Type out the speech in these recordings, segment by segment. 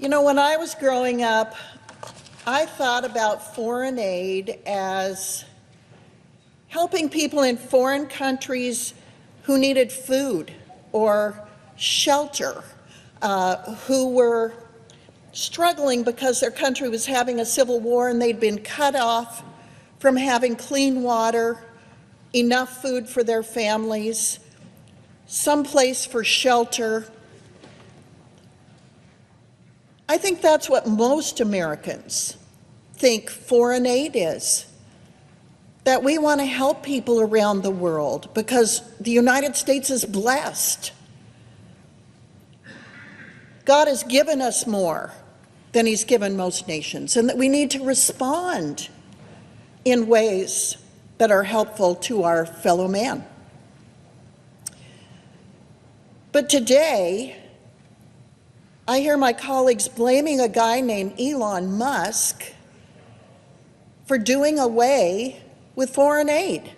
You know, when I was growing up, I thought about foreign aid as helping people in foreign countries who needed food or shelter, who were struggling because their country was having a civil war and they'd been cut off from having clean water, enough food for their families, some place for shelter. I think that's what most Americans think foreign aid is, that we want to help people around the world because the United States is blessed. God has given us more than He's given most nations, and that we need to respond in ways that are helpful to our fellow man. But today, I hear my colleagues blaming a guy named Elon Musk for doing away with foreign aid.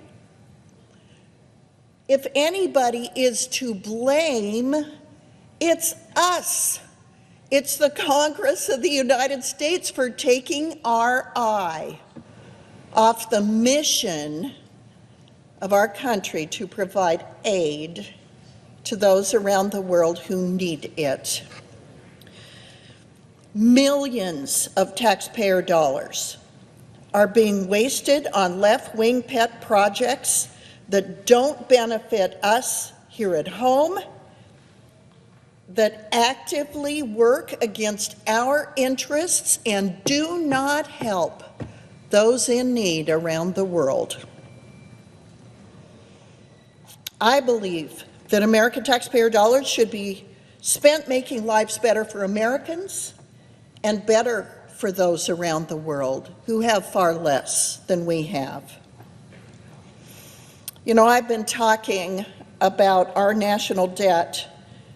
If anybody is to blame, it's us. It's the Congress of the United States for taking our eye off the mission of our country to provide aid to those around the world who need it. Millions of taxpayer dollars are being wasted on left-wing pet projects that don't benefit us here at home, that actively work against our interests and do not help those in need around the world. I believe that American taxpayer dollars should be spent making lives better for Americans and better for those around the world who have far less than we have. You know, I've been talking about our national debt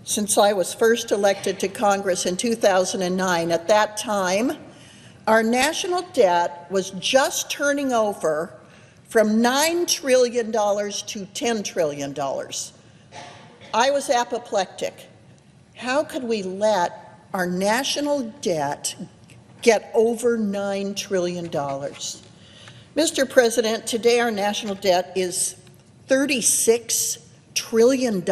since I was first elected to Congress in 2009. At that time, our national debt was just turning over from $9 trillion to $10 trillion. I was apoplectic. How could we let our national debt get over $9 trillion? Mr. President, today our national debt is $36 trillion.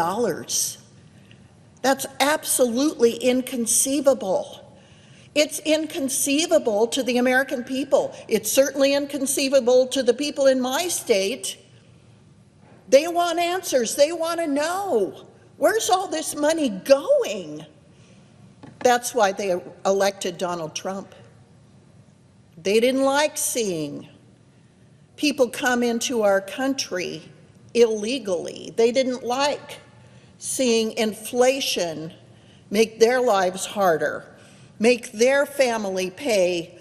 That's absolutely inconceivable. It's inconceivable to the American people. It's certainly inconceivable to the people in my state. They want answers. They want to know, where's all this money going? That's why they elected Donald Trump. They didn't like seeing people come into our country illegally. They didn't like seeing inflation make their lives harder, make their family pay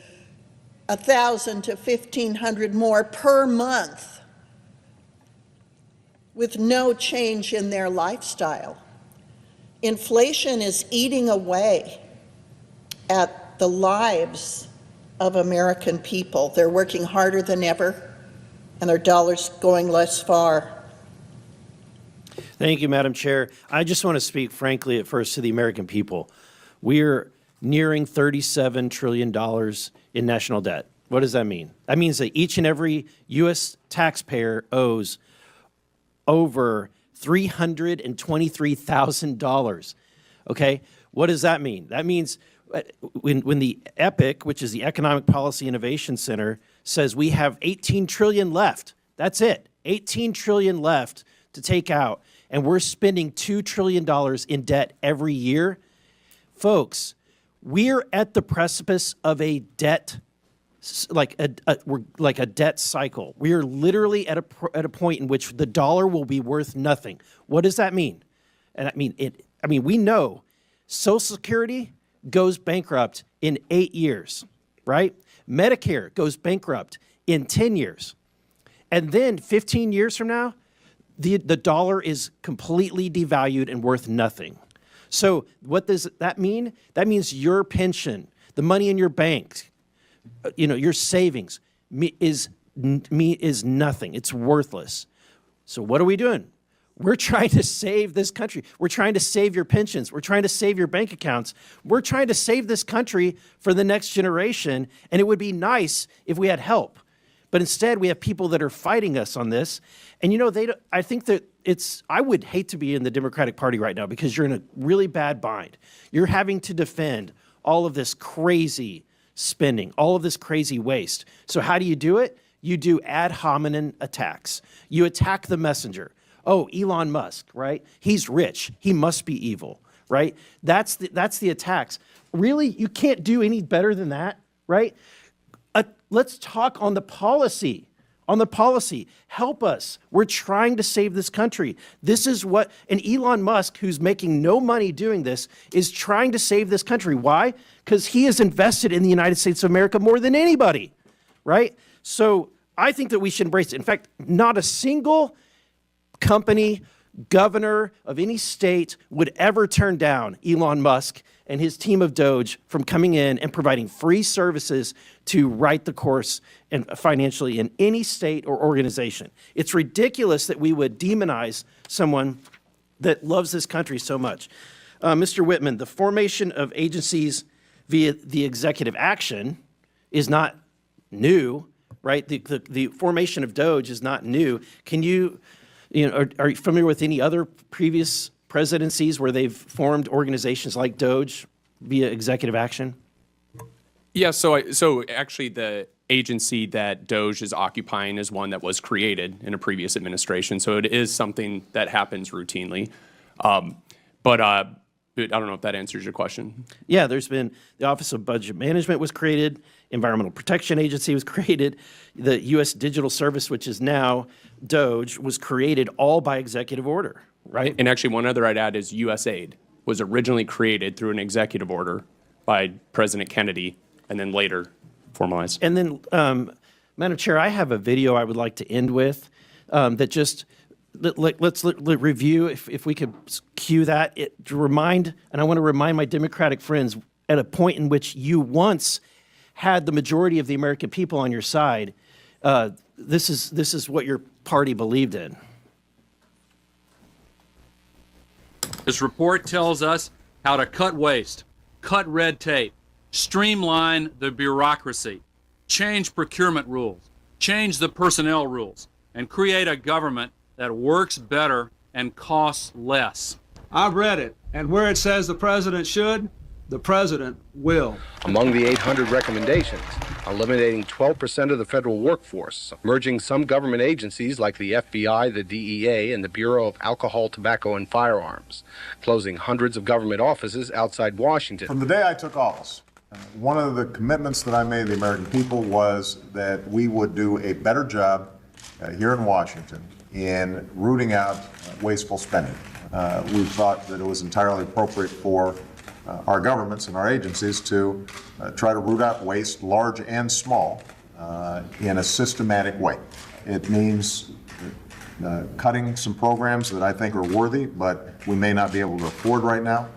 $1,000 to $1,500 more per month with no change in their lifestyle. Inflation is eating away at the lives of American people. They're working harder than ever, and their dollars going less far. Thank you, Madam Chair. I just want to speak frankly at first to the American people. We're nearing $37 trillion in national debt. What does that mean? That means that each and every U.S. taxpayer owes over $323,000. Okay? What does that mean? That means when the EPIC, which is the Economic Policy Innovation Center, says we have 18 trillion left. That's it. 18 trillion left to take out, and we're spending $2 trillion in debt every year. Folks, we're at the precipice of a debt, like a debt cycle. We are literally at a point in which the dollar will be worth nothing. What does that mean? And we know Social Security goes bankrupt in 8 years, right? Medicare goes bankrupt in 10 years. And then 15 years from now, the dollar is completely devalued and worth nothing. So what does that mean? That means your pension, the money in your bank, your savings is nothing. It's worthless. So what are we doing? We're trying to save this country. We're trying to save your pensions. We're trying to save your bank accounts. We're trying to save this country for the next generation, and it would be nice if we had help. But instead, we have people that are fighting us on this. And I think that I would hate to be in the Democratic Party right now because you're in a really bad bind. You're having to defend all of this crazy spending, all of this crazy waste. So how do you do it? You do ad hominem attacks. You attack the messenger. Oh, Elon Musk, right? He's rich. He must be evil, right? That's the attacks. Really? You can't do any better than that, right? Let's talk on the policy. Help us. We're trying to save this country. This is and Elon Musk, who's making no money doing this, is trying to save this country. Why? Because he has invested in the United States of America more than anybody, right? So I think that we should embrace it. In fact, not a single company, governor of any state would ever turn down Elon Musk and his team of Doge from coming in and providing free services to right the course and financially in any state or organization. It's ridiculous that we would demonize someone that loves this country so much. Mr. Whitman, the formation of agencies via the executive action is not new, right? The formation of Doge is not new. Can you are you familiar with any other previous presidencies where they've formed organizations like Doge via executive action? Yeah, so actually the agency that Doge is occupying is one that was created in a previous administration, so it is something that happens routinely. But I don't know if that answers your question. Yeah, there's been the Office of Budget Management was created, Environmental Protection Agency was created, the U.S. Digital Service, which is now Doge, was created all by executive order, right? And actually one other I'd add is USAID was originally created through an executive order by President Kennedy and then later formalized. And then, Madam Chair, I have a video I would like to end with that just, let's review, if we could cue that, to remind, and I want to remind my Democratic friends, at a point in which you once had the majority of the American people on your side, this is what your party believed in. This report tells us how to cut waste, cut red tape, streamline the bureaucracy, change procurement rules, change the personnel rules, and create a government that works better and costs less. I've read it, and where it says the president should, the president will. Among the 800 recommendations, eliminating 12% of the federal workforce, merging some government agencies like the FBI, the DEA, and the Bureau of Alcohol, Tobacco, and Firearms, closing hundreds of government offices outside Washington. From the day I took office, one of the commitments that I made to the American people was that we would do a better job here in Washington in rooting out wasteful spending. We thought that it was entirely appropriate for our governments and our agencies to try to root out waste, large and small, in a systematic way. It means cutting some programs that I think are worthy, but we may not be able to afford right now.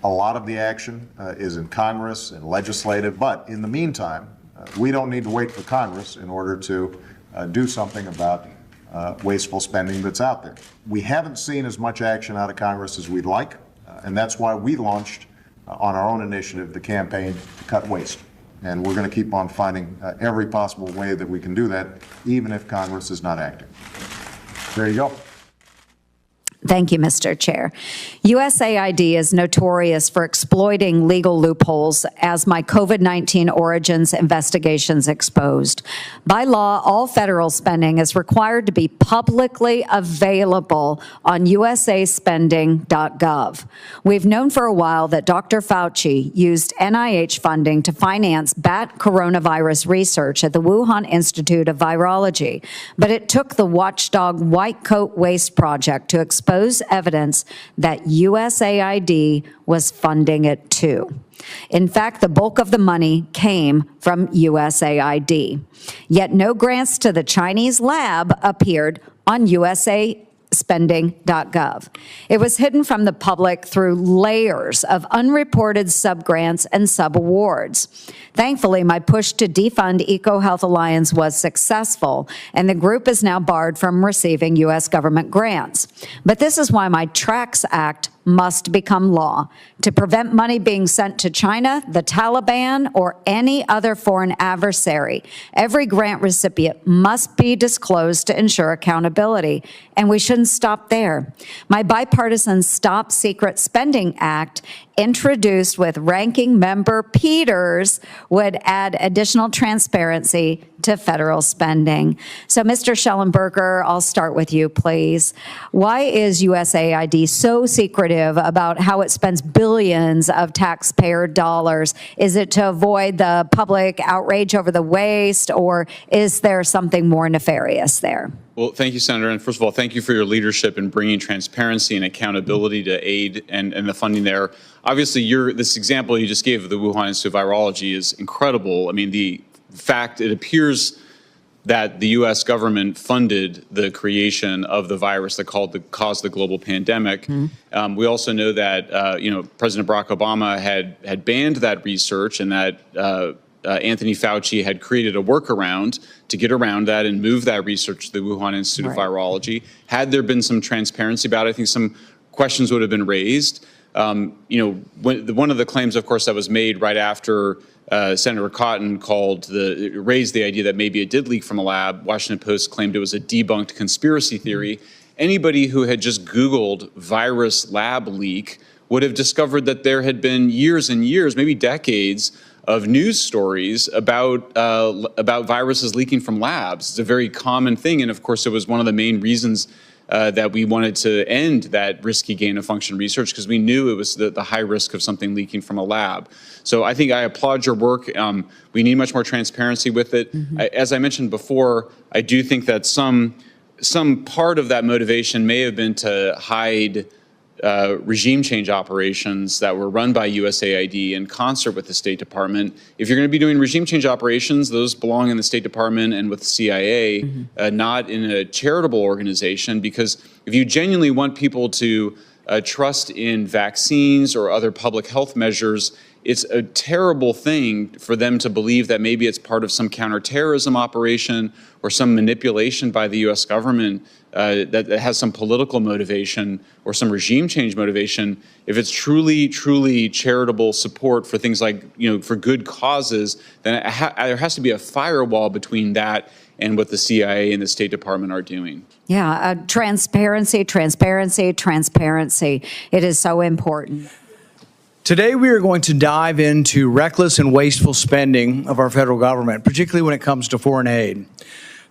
A lot of the action is in Congress and legislative, but in the meantime, we don't need to wait for Congress in order to do something about wasteful spending that's out there. We haven't seen as much action out of Congress as we'd like, and that's why we launched on our own initiative the campaign to cut waste. And we're going to keep on finding every possible way that we can do that, even if Congress is not acting. There you go. Thank you, Mr. Chair. USAID is notorious for exploiting legal loopholes, as my COVID-19 origins investigations exposed. By law, all federal spending is required to be publicly available on usaspending.gov. We've known for a while that Dr. Fauci used NIH funding to finance bat coronavirus research at the Wuhan Institute of Virology, but it took the watchdog White Coat Waste Project to expose evidence that USAID was funding it too. In fact, the bulk of the money came from USAID. Yet no grants to the Chinese lab appeared on USAID spending.gov. It was hidden from the public through layers of unreported subgrants and subawards. Thankfully, my push to defund EcoHealth Alliance was successful, and the group is now barred from receiving U.S. government grants. But this is why my TRACS Act must become law to prevent money being sent to China, the Taliban, or any other foreign adversary. Every grant recipient must be disclosed to ensure accountability, and we shouldn't stop there. My bipartisan Stop Secret Spending Act, introduced with Ranking Member Peters, would add additional transparency to federal spending. So, Mr. Schellenberger, I'll start with you, please. Why is USAID so secretive about how it spends billions of taxpayer dollars? Is it to avoid the public outrage over the waste, or is there something more nefarious there? Well, thank you, Senator. And first of all, thank you for your leadership in bringing transparency and accountability to aid and the funding there. Obviously, this example you just gave of the Wuhan Institute of Virology is incredible. I mean, the fact it appears that the U.S. government funded the creation of the virus that caused the global pandemic. We also know that President Barack Obama had banned that research, and that Anthony Fauci had created a workaround to get around that and move that research to the Wuhan Institute of Virology. Had there been some transparency about it, I think some questions would have been raised. One of the claims, of course, that was made right after Senator Cotton raised the idea that maybe it did leak from a lab. Washington Post claimed it was a debunked conspiracy theory. Anybody who had just Googled virus lab leak would have discovered that there had been years and years, maybe decades, of news stories about viruses leaking from labs. It's a very common thing, and of course, it was one of the main reasons that we wanted to end that risky gain-of-function research, because we knew it was the high risk of something leaking from a lab. So I think I applaud your work. We need much more transparency with it. As I mentioned before, I do think that some part of that motivation may have been to hide regime change operations that were run by USAID in concert with the State Department. If you're going to be doing regime change operations, those belong in the State Department and with the CIA, not in a charitable organization, because if you genuinely want people to trust in vaccines or other public health measures, it's a terrible thing for them to believe that maybe it's part of some counterterrorism operation or some manipulation by the U.S. government that has some political motivation or some regime change motivation. If it's truly, truly charitable support for things like, for good causes, then there has to be a firewall between that and what the CIA and the State Department are doing. Yeah, transparency, transparency, transparency. It is so important. Today, we are going to dive into reckless and wasteful spending of our federal government, particularly when it comes to foreign aid.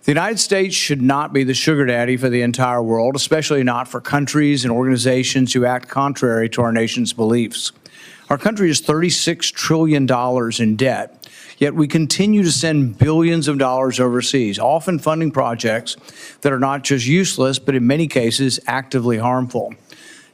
The United States should not be the sugar daddy for the entire world, especially not for countries and organizations who act contrary to our nation's beliefs. Our country is $36 trillion in debt, yet we continue to send billions of dollars overseas, often funding projects that are not just useless, but in many cases actively harmful.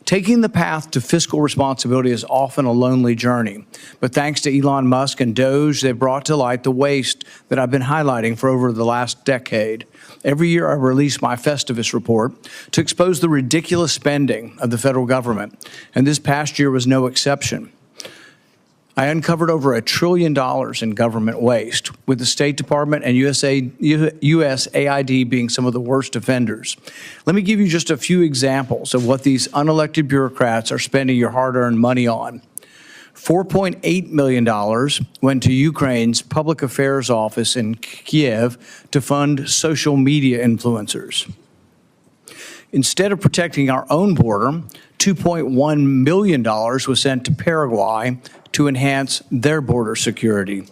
Taking the path to fiscal responsibility is often a lonely journey, but thanks to Elon Musk and Doge, they've brought to light the waste that I've been highlighting for over the last decade. Every year I release my Festivus report to expose the ridiculous spending of the federal government, and this past year was no exception. I uncovered over $1 trillion in government waste, with the State Department and USAID being some of the worst offenders. Let me give you just a few examples of what these unelected bureaucrats are spending your hard-earned money on. $4.8 million went to Ukraine's public affairs office in Kiev to fund social media influencers. Instead of protecting our own border, $2.1 million was sent to Paraguay to enhance their border security.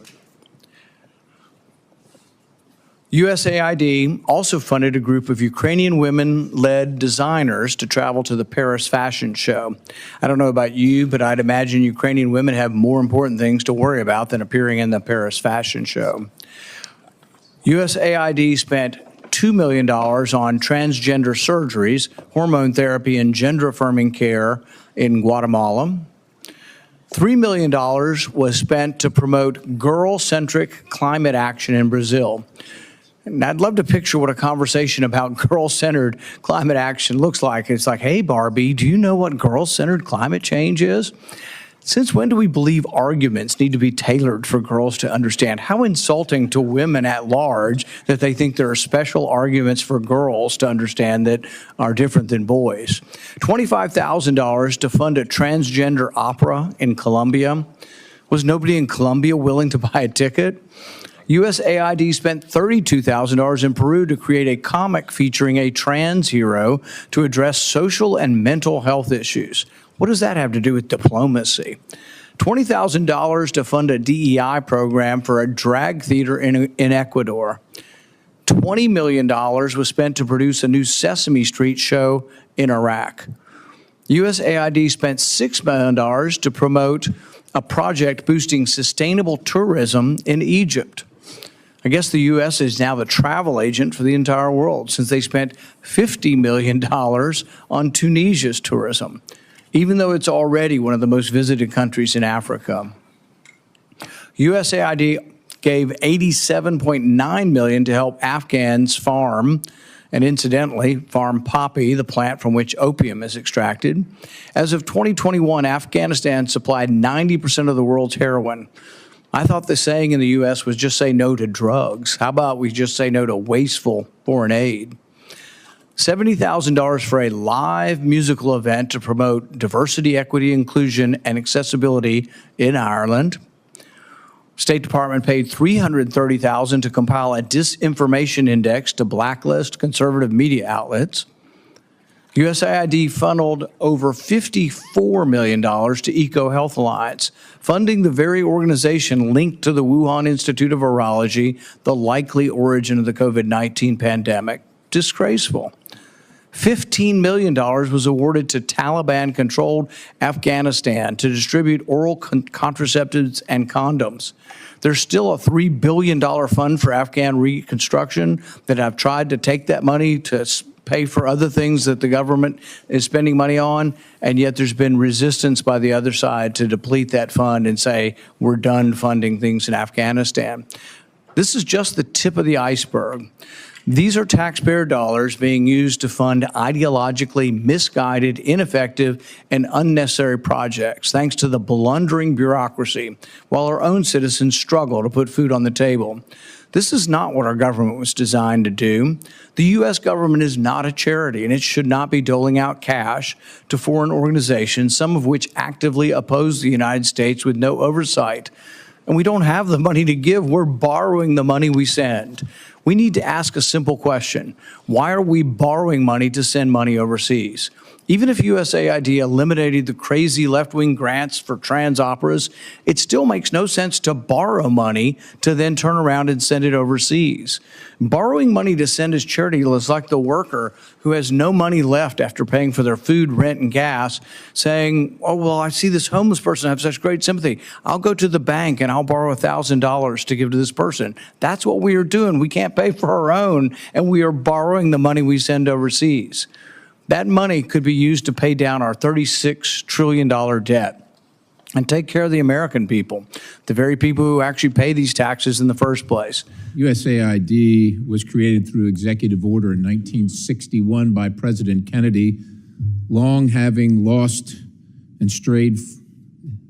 USAID also funded a group of Ukrainian women-led designers to travel to the Paris Fashion Show. I don't know about you, but I'd imagine Ukrainian women have more important things to worry about than appearing in the Paris Fashion Show. USAID spent $2 million on transgender surgeries, hormone therapy, and gender-affirming care in Guatemala. $3 million was spent to promote girl-centric climate action in Brazil. And I'd love to picture what a conversation about girl-centered climate action looks like. It's like, hey, Barbie, do you know what girl-centered climate change is? Since when do we believe arguments need to be tailored for girls to understand? How insulting to women at large that they think there are special arguments for girls to understand that are different than boys. $25,000 to fund a transgender opera in Colombia. Was nobody in Colombia willing to buy a ticket? USAID spent $32,000 in Peru to create a comic featuring a trans hero to address social and mental health issues. What does that have to do with diplomacy? $20,000 to fund a DEI program for a drag theater in Ecuador. $20 million was spent to produce a new Sesame Street show in Iraq. USAID spent $6 million to promote a project boosting sustainable tourism in Egypt. I guess the U.S. is now the travel agent for the entire world since they spent $50 million on Tunisia's tourism, even though it's already one of the most visited countries in Africa. USAID gave $87.9 million to help Afghans farm, and incidentally, farm poppy, the plant from which opium is extracted. As of 2021, Afghanistan supplied 90% of the world's heroin. I thought the saying in the U.S. was just say no to drugs. How about we just say no to wasteful foreign aid? $70,000 for a live musical event to promote diversity, equity, inclusion, and accessibility in Ireland. State Department paid $330,000 to compile a disinformation index to blacklist conservative media outlets. USAID funneled over $54 million to EcoHealth Alliance, funding the very organization linked to the Wuhan Institute of Virology, the likely origin of the COVID-19 pandemic. Disgraceful. $15 million was awarded to Taliban-controlled Afghanistan to distribute oral contraceptives and condoms. There's still a $3 billion fund for Afghan reconstruction that I've tried to take that money to pay for other things that the government is spending money on, and yet there's been resistance by the other side to deplete that fund and say, we're done funding things in Afghanistan. This is just the tip of the iceberg. These are taxpayer dollars being used to fund ideologically misguided, ineffective, and unnecessary projects, thanks to the blundering bureaucracy, while our own citizens struggle to put food on the table. This is not what our government was designed to do. The U.S. government is not a charity, and it should not be doling out cash to foreign organizations, some of which actively oppose the United States with no oversight. And we don't have the money to give. We're borrowing the money we send. We need to ask a simple question. Why are we borrowing money to send money overseas? Even if USAID eliminated the crazy left-wing grants for trans operas, it still makes no sense to borrow money to then turn around and send it overseas. Borrowing money to send as charity is like the worker who has no money left after paying for their food, rent, and gas, saying, oh, well, I see this homeless person, I have such great sympathy. I'll go to the bank and I'll borrow $1,000 to give to this person. That's what we are doing. We can't pay for our own, and we are borrowing the money we send overseas. That money could be used to pay down our $36 trillion debt and take care of the American people, the very people who actually pay these taxes in the first place. USAID was created through executive order in 1961 by President Kennedy, long having lost and strayed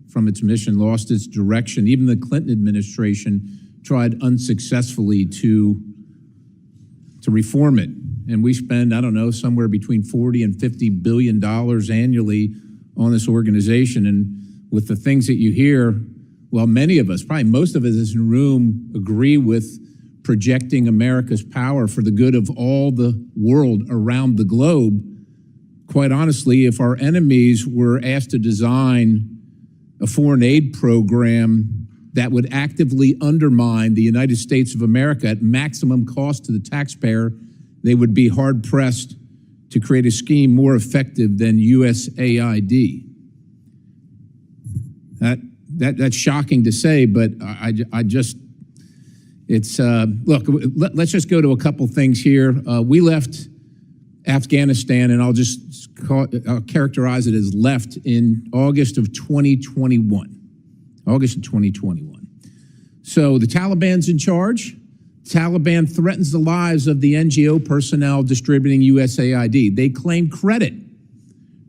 from its mission, lost its direction. Even the Clinton administration tried unsuccessfully to reform it. And we spend, I don't know, somewhere between $40 and $50 billion annually on this organization. And with the things that you hear, well, many of us, probably most of us in this room, agree with projecting America's power for the good of all the world around the globe. Quite honestly, if our enemies were asked to design a foreign aid program that would actively undermine the United States of America at maximum cost to the taxpayer, they would be hard-pressed to create a scheme more effective than USAID. That's shocking to say, but I just, it's, look, let's just go to a couple things here. We left Afghanistan, and I'll characterize it as left in August of 2021. August of 2021. So the Taliban's in charge. Taliban threatens the lives of the NGO personnel distributing USAID. They claim credit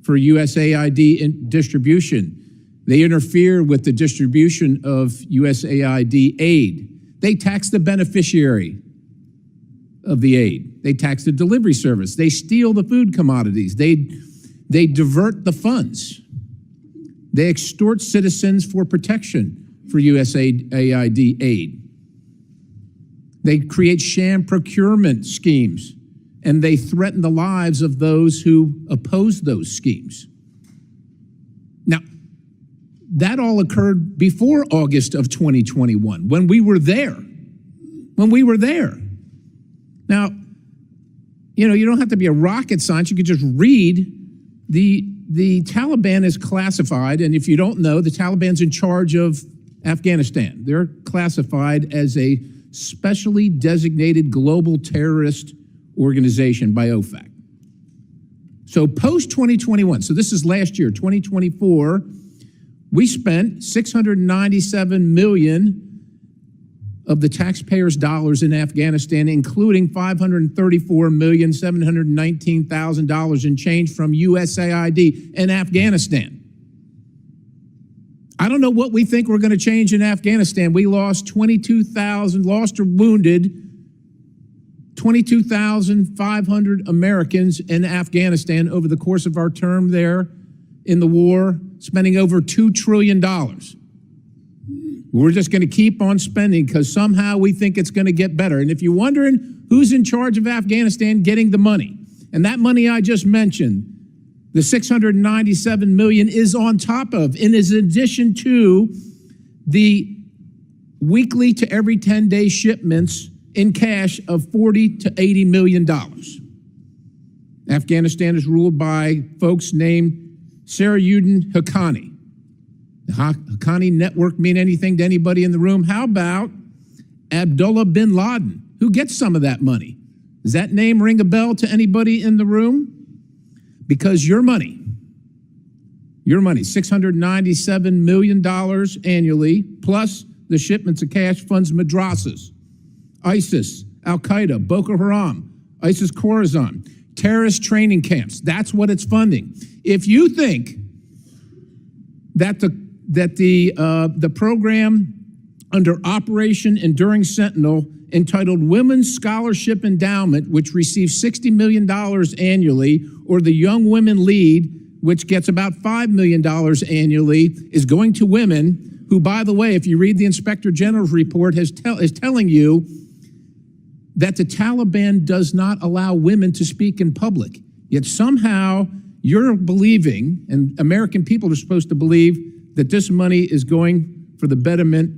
for USAID distribution. They interfere with the distribution of USAID aid. They tax the beneficiary of the aid. They tax the delivery service. They steal the food commodities. They divert the funds. They extort citizens for protection for USAID aid. They create sham procurement schemes, and they threaten the lives of those who oppose those schemes. Now, that all occurred before August of 2021, when we were there. Now, you don't have to be a rocket scientist. You could just read the Taliban is classified, and if you don't know, the Taliban's in charge of Afghanistan. They're classified as a specially designated global terrorist organization by OFAC. So post-2021, so this is last year, 2024, we spent $697 million of the taxpayers' dollars in Afghanistan, including $534,719,000 in change from USAID in Afghanistan. I don't know what we think we're going to change in Afghanistan. We lost 22,000, lost or wounded 22,500 Americans in Afghanistan over the course of our term there in the war, spending over $2 trillion. We're just going to keep on spending because somehow we think it's going to get better. And if you're wondering who's in charge of Afghanistan getting the money, and that money I just mentioned, the $697 million is on top of, and is in addition to the weekly to every 10-day shipments in cash of $40 to $80 million. Afghanistan is ruled by folks named Sarajuddin Haqqani. The Haqqani network mean anything to anybody in the room? How about Abdullah bin Laden? Who gets some of that money? Does that name ring a bell to anybody in the room? Because your money, $697 million annually, plus the shipments of cash funds madrasas, ISIS, Al-Qaeda, Boko Haram, ISIS Khorasan, terrorist training camps. That's what it's funding. If you think that the program under Operation Enduring Sentinel, entitled Women's Scholarship Endowment, which receives $60 million annually, or the Young Women Lead, which gets about $5 million annually, is going to women who, by the way, if you read the Inspector General's report, is telling you that the Taliban does not allow women to speak in public. Yet somehow you're believing, and American people are supposed to believe, that this money is going for the betterment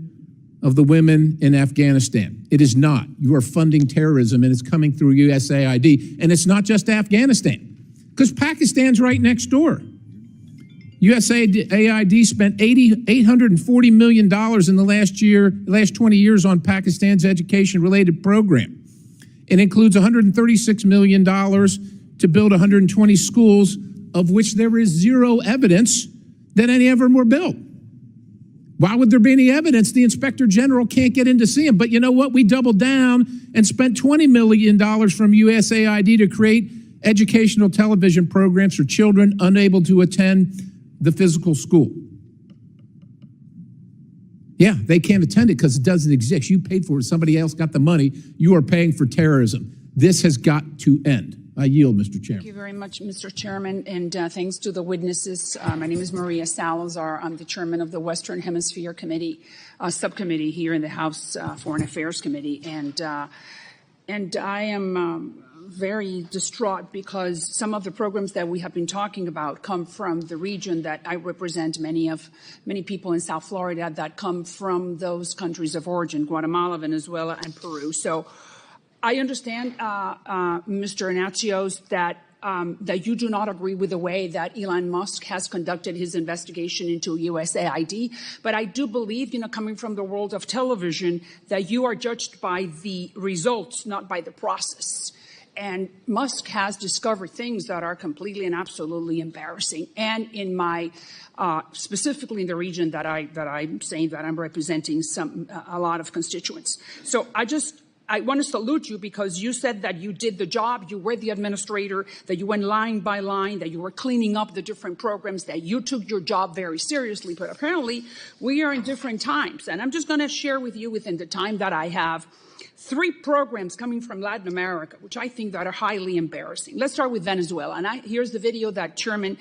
of the women in Afghanistan. It is not. You are funding terrorism, and it's coming through USAID. And it's not just Afghanistan, because Pakistan's right next door. USAID spent $840 million in the last 20 years on Pakistan's education-related program. It includes $136 million to build 120 schools, of which there is zero evidence that any of them were built. Why would there be any evidence? The Inspector General can't get in to see them. But you know what? We doubled down and spent $20 million from USAID to create educational television programs for children unable to attend the physical school. Yeah, they can't attend it because it doesn't exist. You paid for it. Somebody else got the money. You are paying for terrorism. This has got to end. I yield, Mr. Chairman. Thank you very much, Mr. Chairman, and thanks to the witnesses. My name is Maria Salazar. I'm the chairman of the Western Hemisphere Committee, subcommittee here in the House Foreign Affairs Committee, and I am very distraught because some of the programs that we have been talking about come from the region that I represent. Many people in South Florida that come from those countries of origin: Guatemala, Venezuela, and Peru. So I understand, Mr. Ignatios, that you do not agree with the way that Elon Musk has conducted his investigation into USAID. But I do believe, coming from the world of television, that you are judged by the results, not by the process. And Musk has discovered things that are completely and absolutely embarrassing. And in my, specifically in the region that I'm saying that I'm representing a lot of constituents. So I just I want to salute you because you said that you did the job, you were the administrator, that you went line by line, that you were cleaning up the different programs, that you took your job very seriously. But apparently, we are in different times. And I'm just going to share with you within the time that I have 3 programs coming from Latin America, which I think that are highly embarrassing. Let's start with Venezuela. And here's the video that Chairman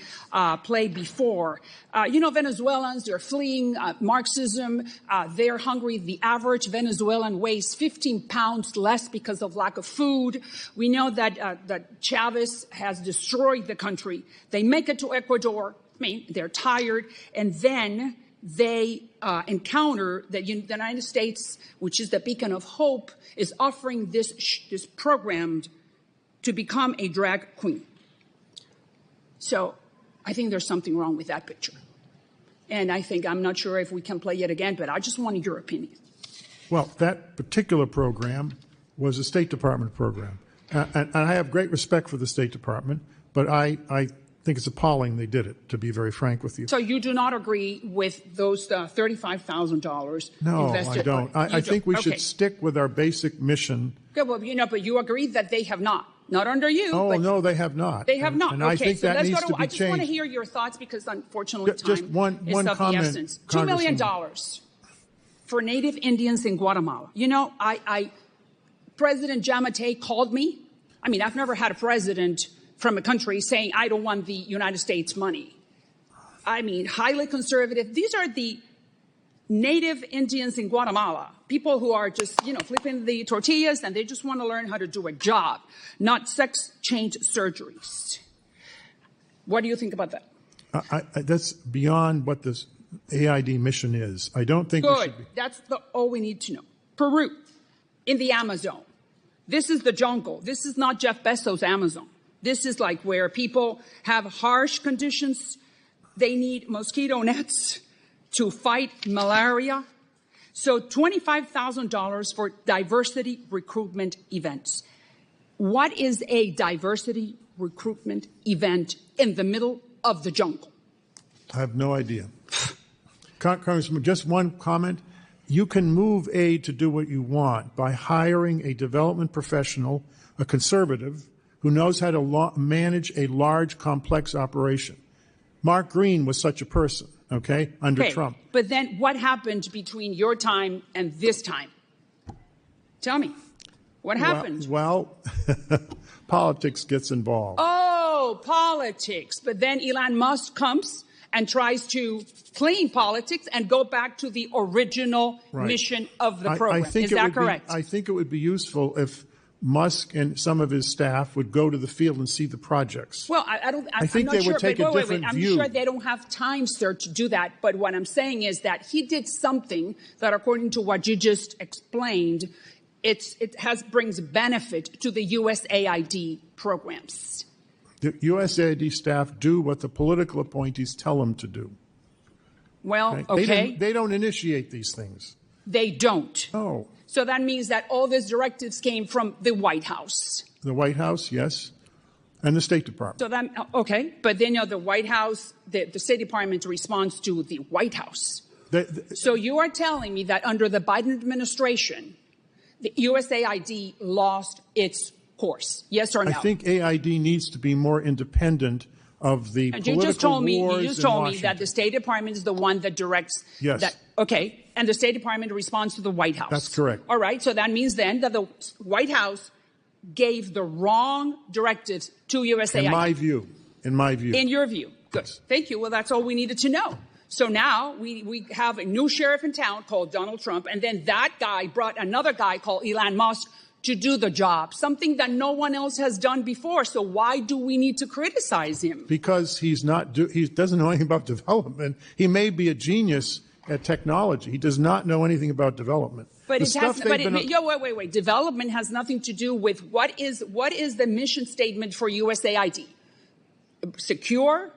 played before. Venezuelans, they're fleeing Marxism. They're hungry. The average Venezuelan weighs 15 pounds less because of lack of food. We know that Chavez has destroyed the country. They make it to Ecuador. They're tired. And then they encounter that the United States, which is the beacon of hope, is offering this program to become a drag queen. So I think there's something wrong with that picture. And I'm not sure if we can play it again, but I just wanted your opinion. Well, that particular program was a State Department program. And I have great respect for the State Department, but I think it's appalling they did it, to be very frank with you. So you do not agree with those $35,000 No, invested? I don't. I think we should stick with our basic mission. Okay, well, but you agree that they have not. Not under you. Oh, but no, they have not. They have not. And okay, I think so that let's needs go to be I just want to changed. hear your thoughts because unfortunately time Just one is of comment, the essence. $2 million for Native Indians in Guatemala. President Giammattei called me. I've never had a president from a country saying, I don't want the United States money. Highly conservative. These are the Native Indians in Guatemala, people who are just, flipping the tortillas and they just want to learn how to do a job, not sex change surgeries. What do you think about that? That's beyond what this AID mission is. I don't think we should be. That's all we need to know. Peru, in the Amazon. This is the jungle. This is not Jeff Bezos' Amazon. This is like where people have harsh conditions. They need mosquito nets to fight malaria. So $25,000 for diversity recruitment events. What is a diversity recruitment event in the middle of the jungle? I have no idea. Congressman, just one comment. You can move aid to do what you want by hiring a development professional, a conservative, who knows how to manage a large, complex operation. Mark Green was such a person, under Trump. But then what happened between your time and this time? Tell me. What happened? Well, politics gets involved. Oh, politics. But then Elon Musk comes and tries to clean politics and go back to the original mission of the program. Is that correct? I think it would be useful if Musk and some of his staff would go to the field and see the projects. Well, I think they would take a different view. I'm sure they don't have time, sir, to do that. But what I'm saying is that he did something that, according to what you just explained, brings benefit to the USAID programs. The USAID staff do what the political appointees tell them to do. Well, okay. They don't initiate these things. They don't. Oh. So that means that all these directives came from the White House. The White House, yes, and the State Department. So okay, but then the White House, the State Department responds to the White House. So you are telling me that under the Biden administration, the USAID lost its course, yes or no? I think AID needs to be more independent of the political wars in Washington. You just told me that the State Department is the one that directs. Yes. That. Okay, and the State Department responds to the White House. That's correct. All right, so that means then that the White House gave the wrong directives to USAID. In my view. In your view. Good. Yes. Thank you. Well, that's all we needed to know. So now we have a new sheriff in town called Donald Trump, and then that guy brought another guy called Elon Musk to do the job, something that no one else has done before. So why do we need to criticize him? Because he doesn't know anything about development. He may be a genius at technology. He does not know anything about development. But wait. Development has nothing to do with what is the mission statement for USAID? Secure,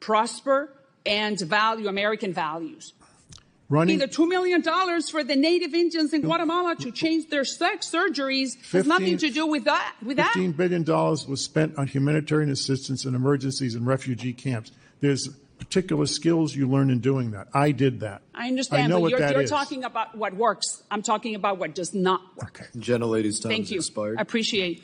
prosper, and value American values. Either $2 million for the Native Indians in Guatemala to change their sex surgeries has nothing to do with that. $15 billion was spent on humanitarian assistance in emergencies and refugee camps. There's particular skills you learn in doing that. I did that. I understand, I know but what that you're is. talking about what works. I'm talking about what does not work. Okay. Gentlelady's time Thank has you. expired. I appreciate